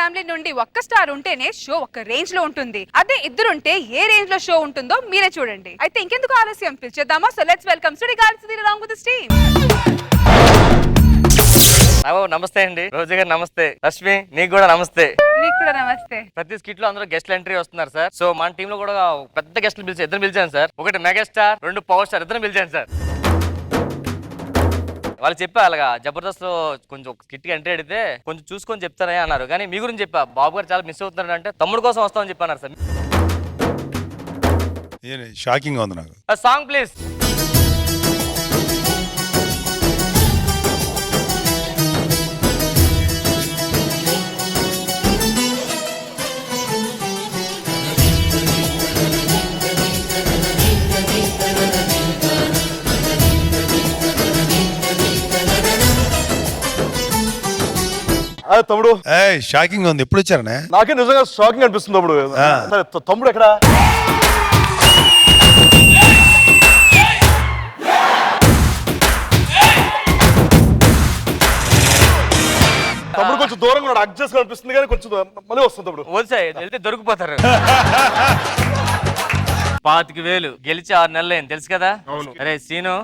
Family నుండి ఒక్క star ఉంటేనే షో ఒక రేంజ్ లో ఉంటుంది. అదే ఇద్దరుంటే ఏ రేంజ్ లో షో ఉంటుందో మీరే చూడండి. అయితే ఇంకెందుకు ఆలస్యం, పిలిచేద్దామా? So let's welcome Sudigali Sudheer along with the team. నమస్తే అండి, రోజు గారు నమస్తే. లక్ష్మి నీకు కూడా నమస్తే. నీకు కూడా నమస్తే. ప్రతి స్కిట్ లో అందరూ గెస్ట్లు ఎంట్రీ వస్తున్నారు సార్. సో మన టీమ్ లో కూడా పెద్ద గెస్ట్లు పిలిచారు, ఇద్దరు పిలిచాను సార్. ఒకటి మెగాస్టార్, రెండు పవర్ స్టార్, ఇద్దరు పిలిచాను సార్. వాళ్ళు చెప్పా అలాగా జబర్దస్త్ లో కొంచెం స్కిట్ కి ఎంట్రీ అడిగితే కొంచెం చూసుకొని చెప్తానే అన్నారు. కానీ మీ గురించి చెప్పా, బాబు గారు చాలా మిస్ అవుతున్నారు అంటే తమ్ముడు కోసం వస్తామని చెప్పన్నారు సార్. షాకింగ్ ఉంది నాకు. Song please. తమ్ముడు షాకింగ్ ఉంది. ఎప్పుడు వచ్చారనే? నాకే నిజంగా షాకింగ్ అనిపిస్తుంది తమ్ముడు. తమ్ముడు ఎక్కడ? తమ్ముడు కొంచెం దూరంగా ఉన్నాడు, అడ్జస్ట్ అనిపిస్తుంది కానీ కొంచెం మళ్ళీ వస్తుంది తమ్ముడు. వెళ్తే దొరికిపోతారు. 25,000 గెలిచి 6 నెలలు అయింది తెలుసు కదా. అరే సీను,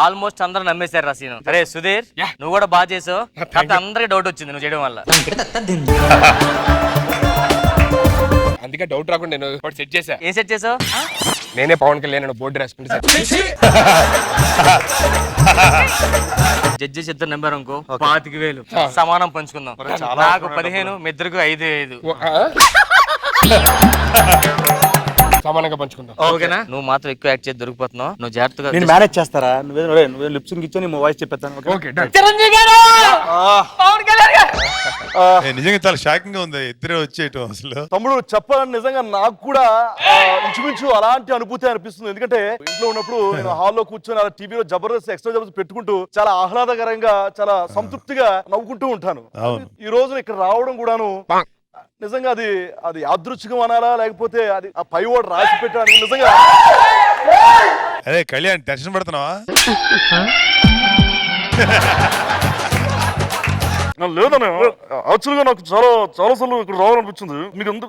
ఆల్మోస్ట్ అందరూ నమ్మేశారు రా సీను. అరే సుధీర్, నువ్వు కూడా బాగా చేసావు. కాకపోతే అందరికి డౌట్ వచ్చింది నువ్వు చేయడం వల్ల. అందుకే డౌట్ రాకుండా నేను సెట్ చేసా. ఏం సెట్ చేసావు? నేనే పవన్ కళ్యాణ్ బోర్డు రాసుకుంటే జడ్జెస్ ఇద్దరు నెంబర్ అనుకో 25,000 సమానం పంచుకుందాం. నాకు 15, మీ ఇద్దరికి 5. సమానంగా పంచుకుందాం. ఓకేనా? నువ్వు మాత్రం ఎక్కువ యాక్ట్ చేసి దొరికిపోతున్నావు. నువ్వు జాగ్రత్తగా నేను మేనేజ్ చేస్తారా? నువ్వే లిప్సింగ్ ఇచ్చో నీ వాయిస్ చెప్పేస్తాను. చిరంజీవి గారు, పవన్ కళ్యాణ్ గారు. నిజంగా చాలా షాకింగ్ గా ఉంది ఇద్దరే వచ్చేయటం. అసలు తమ్ముడు చెప్పాలని నిజంగా నాకు కూడా ఇంచుమించు అలాంటి అనుభూతి అనిపిస్తుంది. ఎందుకంటే ఇంట్లో ఉన్నప్పుడు నేను హాల్లో కూర్చొని అలా టీవీలో జబర్దస్త్ ఎక్స్ట్రా జబర్దస్త్ పెట్టుకుంటూ చాలా ఆహ్లాదకరంగా చాలా సంతృప్తిగా నవ్వుకుంటూ ఉంటాను. ఈ రోజు ఇక్కడ రావడం కూడాను నిజంగా అది యాదృచ్ఛికం అనాలా, లేకపోతే అది ఆ పైవాడు రాసి పెట్టాను నిజంగా. అదే కళ్యాణ్ టెన్షన్ పడుతున్నావా? లేదనే యాక్చువల్ గా నాకు చాలా సార్లు ఇక్కడ రావాలనిపించింది.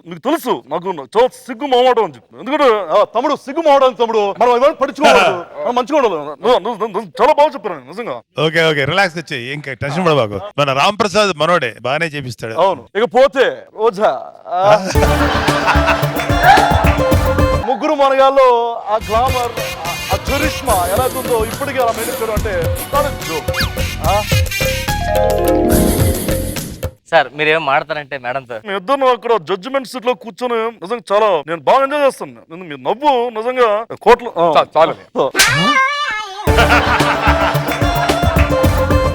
మీకు తెలుసు నాకు చాలా సిగ్గు మొహమాటం అని చెప్పి. ఎందుకంటే తమ్ముడు సిగ్గు మొహమాటం తమ్ముడు, మనం ఏమైనా పడుచుకోవాలి, మంచిగా ఉండాలి. చాలా బాగా చెప్పాను నిజంగా. ఓకే ఓకే రిలాక్స్ వచ్చాయి, ఇంకా టెన్షన్ పడబాకు. మన రామ్ ప్రసాద్ మనోడే బాగానే చేపిస్తాడు. అవును. ఇకపోతే రోజా ముగ్గురు మనగాల్లో ఆ గ్లామర్, ఆ చరిష్మా ఎలా ఉందో ఇప్పటికీ అలా మెయింటైన్ అంటే సార్ మీరేం మాడతారంటే మేడంతో మీ ఇద్దరు అక్కడ జడ్జిమెంట్ సీట్ లో కూర్చొని నిజంగా చాలా నేను బాగా ఎంజాయ్ చేస్తాను. మీ నవ్వు నిజంగా కోట్లు చాలు.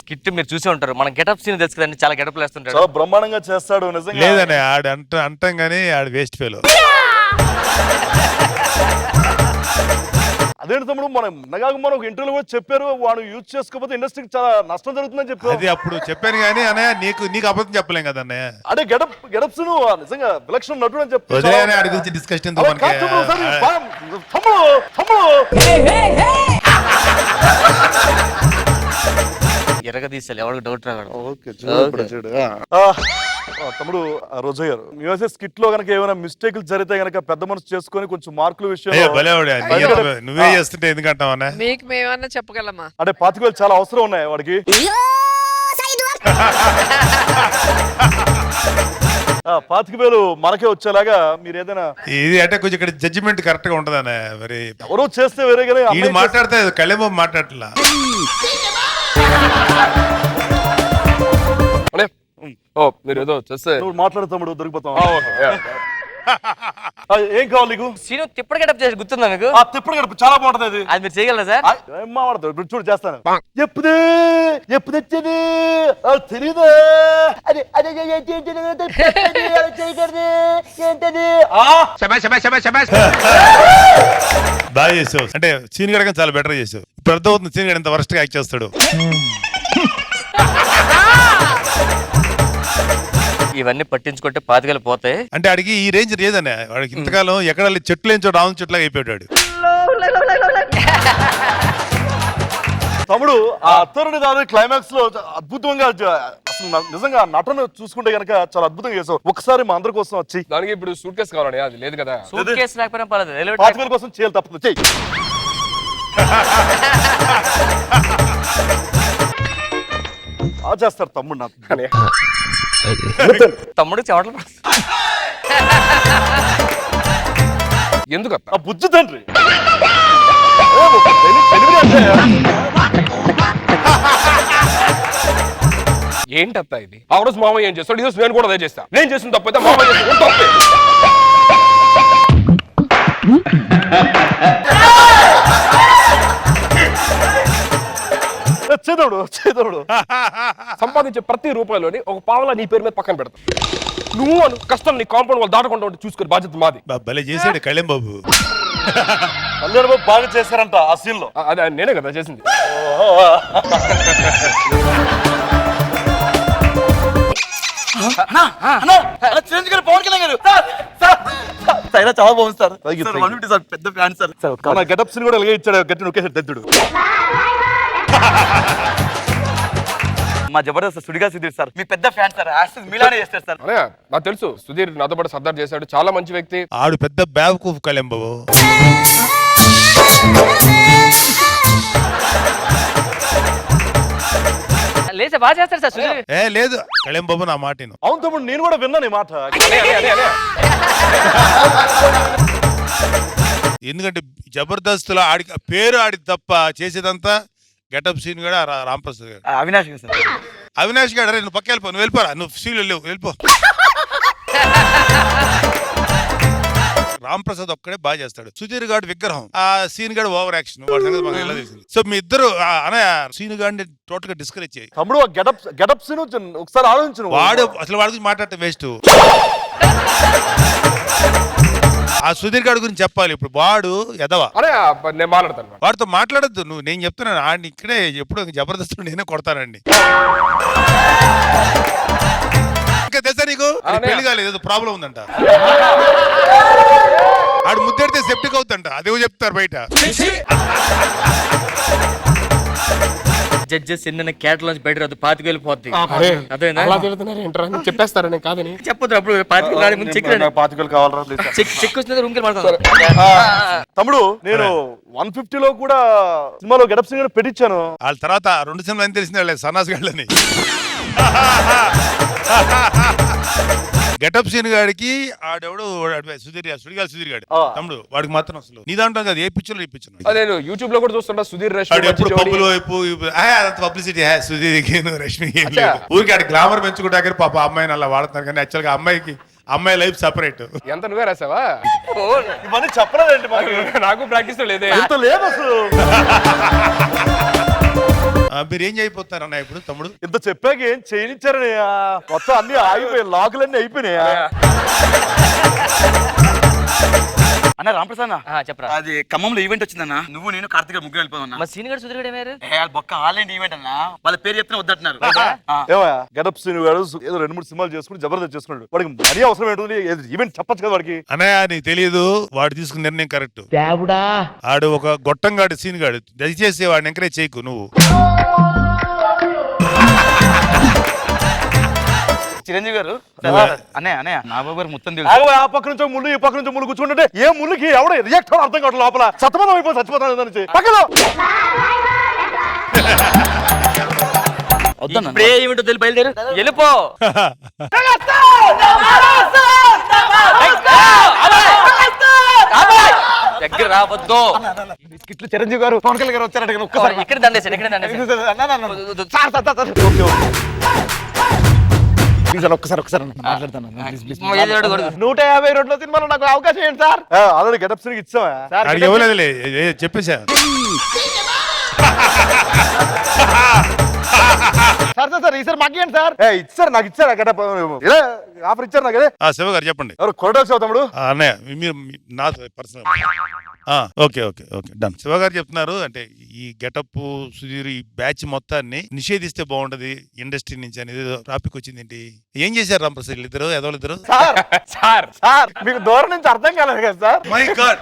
కిట్ మీరు చూసి ఉంటారు, మన గెటప్ సీన్ తెలుసు కదండి, చాలా గెటప్ వేస్తుంటాడు. చాలా బ్రహ్మాండంగా చేస్తాడు నిజంగా. లేదనే ఆడు అంటాం కానీ ఆడు వేస్ట్ ఫెలో. అదేంటి తమ్ముడు, మనం మనం ఒక ఇంటర్వ్యూలో కూడా చెప్పారు, వాడు యూజ్ చేసుకోకపోతే ఇండస్ట్రీకి చాలా నష్టం జరుగుతుందని చెప్పారు. అది అప్పుడు చెప్పాను కానీ అన్నయ్య నీకు అబద్ధం చెప్పలేం కదా అన్నయ్య. అదే గెటప్స్ నిజంగా విలక్షణ నటుడు అని చెప్పి ఆడి గురించి డిస్కషన్ ఎరగదీసాలి, ఎవరికి డౌట్ రాకూడదు. తమ్ముడు రోజయ్య గారు, మీ స్కిట్ లో కనుక ఏమైనా మిస్టేక్లు జరిగితే గనక పెద్ద మనసు చేసుకుని కొంచెం మార్కుల విషయంలో నువ్వే చేస్తుంటే ఎందుకంటావా? మీకు మేమన్నా చెప్పగలమా? అంటే 25,000 చాలా అవసరం ఉన్నాయి వాడికి. 25,000 మనకే వచ్చేలాగా మీరు ఏదైనా ఇది అంటే కొంచెం ఇక్కడ జడ్జిమెంట్ కరెక్ట్ గా ఉంటదనే. మరి ఎవరో చేస్తే వేరే కానీ మాట్లాడితే కళ్యాణ్ మాట్లాడట్లా. మీరు ఏదో చేస్తే మాట్లాడు తమ్ముడు, దొరికిపోతాం. ఏం కావాలి నీకు? సీను తిప్పటి గెటప్ చేసి గుర్తుందా మీకు? తిప్పటి గడప చాలా బాగుంటది. అది మీరు చేయగలరా సార్? ఏం మాట్లాడతావు ఇప్పుడు చూడు, చేస్తాను. ఎప్పుడు తెచ్చేది తెలీదా? బాగా చేసావు. అంటే సీన్ గడక చాలా బెటర్ చేసావు. ఇప్పుడు అర్థమవుతుంది సీన్ గడ ఎంత వరస్ట్ గా యాక్ట్ చేస్తాడు. ఇవన్నీ పట్టించుకుంటే 25,000 పోతాయి. అంటే అడిగి ఈ రేంజ్ లేదనే వాడికి ఇంతకాలం ఎక్కడ చెట్లు లేని చోట రావున చెట్లాగా అయిపోయాడు. తమ్ముడు ఆ అత్తరుని దాని క్లైమాక్స్ లో అద్భుతంగా అసలు నిజంగా నటన చూసుకుంటే గనక చాలా అద్భుతంగా చేసావు. ఒకసారి మా అందరి కోసం వచ్చి దానికి ఇప్పుడు సూట్ కేసు కావాలని అది లేదు కదా. సూట్ కేసు లేకపోయినా పర్లేదు, రైల్వే 5,000 కోసం చేయాలి తప్పదు. చెయ్యి. చేస్తారు తమ్ముడు నాకు. తమ్ముడు చెమటలు ఎందుకు అత్త? ఆ బుజ్జి తండ్రి ఏంటత్త ఇది? ఆ రోజు మామయ్య ఏం చేస్తాడు, ఈ రోజు నేను కూడా అదే చేస్తా. నేను చేసిన తప్పైతే మామయ్య చేసిన తప్పే. చేదోడు సంపాదించే ప్రతి రూపాయలోని ఒక పావలా నీ పేరు మీద పక్కన పెడతా. నువ్వు అను కష్టం నీ కాంపౌండ్ వాళ్ళు దాటకుండా ఉంటే చూసుకునే బాధ్యత మాది. భలే చేసాడు కళ్యాణ్ బాబు. కళ్యాణ్ బాబు బాగా చేశారంట ఆ సీన్ లో. అదే నేనే కదా చేసింది. చిరంజీవి గారు, పవన్ కళ్యాణ్ గారు చాలా బాగుంది సార్. సార్ పెద్ద ఫ్యాన్ సార్. మన గెటప్ సీన్ కూడా ఇలాగే ఇచ్చాడు, గట్టి నొక్కేసాడు దద్దుడు. మా జబర్దస్త్ సుడిగా సుధీర్ సార్ మీ పెద్ద ఫ్యాన్ సార్. మీలానే చేస్తారు సార్. అనే నాకు తెలుసు సుధీర్ నాతో పాటు సర్దార్ చేశాడు, చాలా మంచి వ్యక్తి. ఆడు పెద్ద బ్యావకూఫ్ కళ్యాణ్ బాబు. లేచా బాగా చేస్తారు సార్ సుధీర్. లేదు కళ్యాణ్ బాబు నా మాట విను. అవును తమ్ముడు, నేను కూడా విన్నాను ఈ మాట. ఎందుకంటే జబర్దస్త్ లో ఆడి పేరు ఆడి తప్ప చేసేదంతా గెటప్ సీన్ కూడా రాంప్రసాద్ గారు. అవినాష్ సార్. అవినాష్ గారు అరే నువ్వు పక్క వెళ్ళిపో, నువ్వు వెళ్ళిపోరా, నువ్వు సీన్ వెళ్ళిపో. రాంప్రసాద్ ఒక్కడే బాగా చేస్తాడు. సుధీర్ గాడు విగ్రహం, ఆ సీన్ గాడు ఓవర్ యాక్షన్. వాడి సంగతి మాకు ఎలా తెలిసింది. సో మీ ఇద్దరు అన్నయ్య సీన్ గాడిని టోటల్ గా డిస్కరేజ్ చేయి. తమ్ముడు గెటప్ సీన్ ఒకసారి ఆలోచించు. వాడు అసలు వాడి గురించి మాట్లాడితే వేస్ట్. ఆ సుధీర్ గాడి గురించి చెప్పాలి. ఇప్పుడు వాడు ఎదవా, అనే నేను మాట్లాడతాను. వాడితో మాట్లాడద్దు నువ్వు. నేను చెప్తున్నాను ఆడిని ఇక్కడే ఎప్పుడు జబర్దస్త్ నేనే కొడతానండి. ఇంకా తెలుసా నీకు పెళ్లి కాలేదు, ఏదో ప్రాబ్లం ఉందంట. ఆడు ముద్దెడితే సెప్టిక్ అవుతుందంట, అదేవో చెప్తారు బయట. జడ్జెస్ ఎన్న కేటలోంచి బయట రాదు, పాతికి వెళ్ళిపోద్ది. చెప్పేస్తారని కాదని చెప్పొద్దు. అప్పుడు పాతికి ముందు చెక్ 5,000 కావాలరా చెక్ వచ్చిన రూమ్ కి మాట్లాడతారు. తమ్ముడు. నేను 150 లో కూడా సినిమాలో గెటప్ సీన్ పెట్టించాను. వాళ్ళ తర్వాత 2 సినిమాలు అని తెలిసింది వాళ్ళ సన్నాస్ గాళ్ళని. గెటప్ సీన్ గాడికి ఆడెవడు సుడిగాలి సుధీర్ గాడు తమ్ముడు, వాడికి మాత్రం అసలు నీ దాంట్లో కదా ఏ పిక్చర్ ఇప్పించాను. నేను యూట్యూబ్ లో కూడా చూస్తుంటా సుధీర్ ఎప్పుడు పబ్బులు వైపు పబ్లిసిటీ సుధీర్ రష్మి ఊరికి ఆడి గ్లామర్ పెంచుకుంటా పాప అమ్మాయిని అలా వాడుతున్నారు. కానీ యాక్చువల్ గా అమ్మాయి లైఫ్ సెపరేట్. ఎంత నువ్వే రాసావా? ఇవన్నీ చెప్పలేదండి నాకు ప్రాక్టీస్ లేదే. ఎంత లేదు అసలు. మీరు ఏం అయిపోతారు అన్న ఇప్పుడు తమ్ముడు? ఇంత చెప్పాక ఏం చేయనిచ్చారని మొత్తం అన్ని ఆగిపోయాయి, లాకులన్నీ అయిపోయినాయా? అన్న రాంప్రసాద్ చెప్పరా. అది ఖమ్మంలో ఈవెంట్ వచ్చిందన్న, నువ్వు నేను కార్తీక్ ముగ్గురు వెళ్ళిపోతున్నా. మా సీన్ గారు సుధీర్ గారు బొక్క ఆన్లైన్ ఈవెంట్ అన్న, వాళ్ళ పేరు చెప్తే వద్దంటున్నారు. ఏమయ్యా గెటప్ సీన్ వాడు ఏదో 2-3 సినిమాలు చేసుకుని జబర్దస్త్ చేసుకున్నాడు. వాడికి మరీ అవసరం ఏంటుంది, ఈవెంట్ చెప్పచ్చు కదా వాడికి. అన్నయ్య నీకు తెలియదు, వాడు తీసుకున్న నిర్ణయం కరెక్ట్. ఆడు ఒక గొట్టంగాడు సీన్ గాడు, దయచేసి వాడిని ఎంకరేజ్ చేయకు నువ్వు. చిరంజీవి గారు అన్నయ్య నా బాబు గారు మొత్తం తెలుసు. ఆ పక్క నుంచి ముళ్ళు ఈ పక్క నుంచి ముళ్ళు కూర్చుంటే ఏ ముళ్ళుకి ఎవడ రియాక్ట్ అర్థం కావట్లేదు. లోపల సతమతం అయిపోయి చచ్చిపోతాను పక్కలో. ఇప్పుడే ఏమిటో తెలియ బయలుదేరు వెళ్ళిపో. దగ్గర రావద్దు. చిరంజీవి గారు పవన్ కళ్యాణ్ గారు వచ్చారంటే ఒక్కసారి ఇక్కడ దండేసాడు, ఇక్కడ దండేసాడు. ఒకసారి మాట్లాడతాను. 150 రోడ్ల సినిమాలో నాకు అవకాశం ఏంటి సార్? ఆల్రెడీ గెటప్ సీన్ ఇచ్చావా? ఇవ్వలేదులే చెప్పేసా. సార్ ఈసారి మాకేంటి సార్? ఇచ్చారు నాకు, ఇచ్చారు గెటప్ ఆఫర్ ఇచ్చారు నాకు. శివ గారు చెప్పండి. ఎవరు కొరడాల్సి తమ్ముడు? అన్నయ్య మీరు నా పర్సనల్. Okay done. శివ గారు చెప్తున్నారు అంటే ఈ గెటప్ సుధీర్ ఈ బ్యాచ్ మొత్తాన్ని నిషేధిస్తే బాగుంటది ఇండస్ట్రీ నుంచి అనేది టాపిక్ వచ్చింది. ఏంటి ఏం చేశారు రాంప్రసాద్ ఇద్దరు ఎదవలిద్దరు? సార్ మీకు దూరం నుంచి అర్థం కాలేదు కదా sir. My god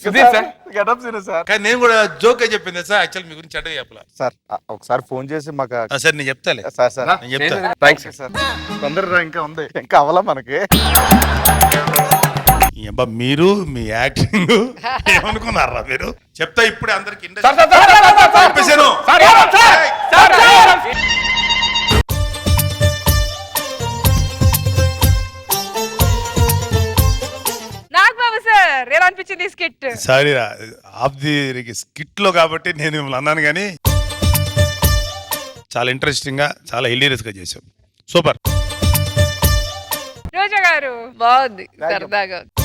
Sudheer sir getup scene sir. కానీ నేను కూడా జోక్ చెప్పింది సార్, యాక్చువల్ మీ గురించి చెడ్డగా చెప్పలా. సార్ ఒకసారి ఫోన్ చేసి మాకు సార్ నేను చెప్తాలే, సార్ నేను చెప్తా. థ్యాంక్స్ సార్ తొందరగా ఇంకా ఉంది, ఇంకా అవ్వాలా మనకి. ఈ అబ్బా మీరు మీ యాక్టింగ్ ఏమనుకున్నారా మీరు? చెప్తా ఇప్పుడే అందరికి చెప్పేశాను. నాగబాబు సార్ ఎలా అనిపించింది ఈ స్కిట్? సారీ రా, ఆఫ్ ది స్కిట్ లో కాబట్టి నేను మిమ్మల్ని అన్నాను, కానీ చాలా ఇంట్రెస్టింగ్ గా, చాలా హిలీరియస్ గా చేశాం. సూపర్. రోజా గారు బాగుంది, సరదాగా ఉంది.